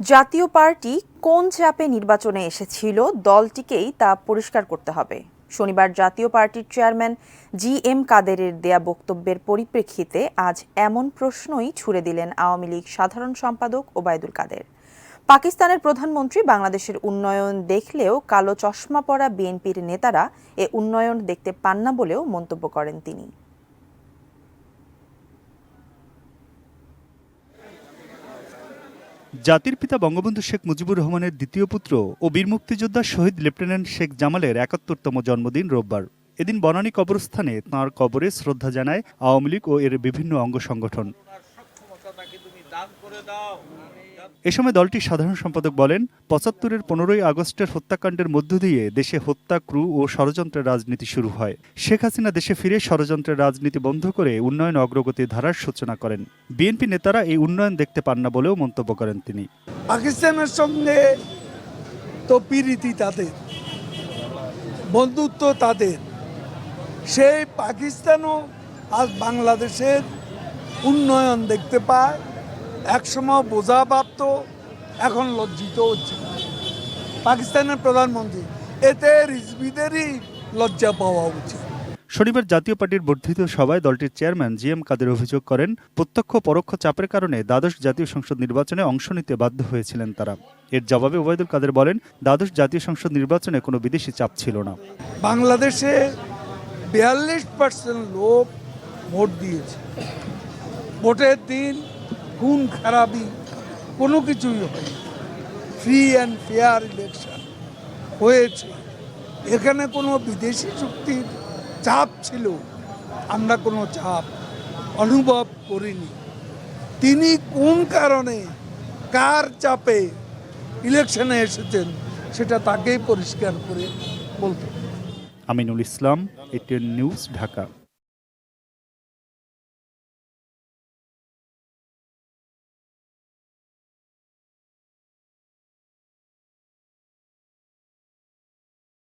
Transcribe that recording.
জাতীয় পার্টি কোন চাপে নির্বাচনে এসেছিল দলটিকেই তা পরিষ্কার করতে হবে। শনিবার জাতীয় পার্টির চেয়ারম্যান জি.এম. কাদেরের দেয়া বক্তব্যের পরিপ্রেক্ষিতে আজ এমন প্রশ্নই ছুড়ে দিলেন আওয়ামী লীগ সাধারণ সম্পাদক ওবায়দুল কাদের। পাকিস্তানের প্রধানমন্ত্রী বাংলাদেশের উন্নয়ন দেখলেও কালো চশমা পরা বিএনপির নেতারা এ উন্নয়ন দেখতে পান না বলেও মন্তব্য করেন তিনি। জাতির পিতা বঙ্গবন্ধু শেখ মুজিবুর রহমানের দ্বিতীয় পুত্র ও বীর মুক্তিযোদ্ধা শহীদ লেফটেন্যান্ট শেখ জামালের ৭১তম জন্মদিন রোববার। এদিন বনানী কবরস্থানে তাঁর কবরে শ্রদ্ধা জানায় আওয়ামী লীগ ও এর বিভিন্ন অঙ্গ সংগঠন। এ সময় দলটির সাধারণ সম্পাদক বলেন, ৭৫-এর ১৫ই আগস্টের হত্যাকাণ্ডের মধ্য দিয়ে দেশে হত্যা, ক্রু ও ষড়যন্ত্রের রাজনীতি শুরু হয়। শেখ হাসিনা দেশে ফিরে ষড়যন্ত্রের রাজনীতি বন্ধ করে উন্নয়ন অগ্রগতির ধারার সূচনা করেন। বিএনপি নেতারা এই উন্নয়ন দেখতে পান না বলেও মন্তব্য করেন তিনি। পাকিস্তানের সঙ্গে তো প্রীতি তাদের, বন্ধুত্ব তাদের, সেই পাকিস্তানও আজ বাংলাদেশের উন্নয়ন দেখতে পায়। একসময় বোঝা ভাবত, এখন লজ্জিত হচ্ছে পাকিস্তানের প্রধানমন্ত্রী। এতে রিজভিদেরই লজ্জা পাওয়া উচিত। শনিবার জাতীয় পার্টির বর্ধিত সভায় দলটির চেয়ারম্যান জি.এম. কাদের অভিযোগ করেন, প্রত্যক্ষ পরোক্ষ চাপের কারণে দ্বাদশ জাতীয় সংসদ নির্বাচনে অংশ নিতে বাধ্য হয়েছিলেন তারা। এর জবাবে ওবায়দুল কাদের বলেন, দ্বাদশ জাতীয় সংসদ নির্বাচনে কোনো বিদেশি চাপ ছিল না। বাংলাদেশে ৪২% লোক ভোট দিয়েছে। ভোটের দিন খুন খারাপি কোনো কিছুই হয়নি, ফ্রি অ্যান্ড ফেয়ার ইলেকশন হয়েছে। এখানে কোনো বিদেশি শক্তির চাপ ছিল, আমরা কোনো চাপ অনুভব করিনি। তিনি কোন কারণে, কার চাপে ইলেকশনে এসেছেন সেটা তাকেই পরিষ্কার করে বলতে। Aminul Islam, ATN news, Dhaka.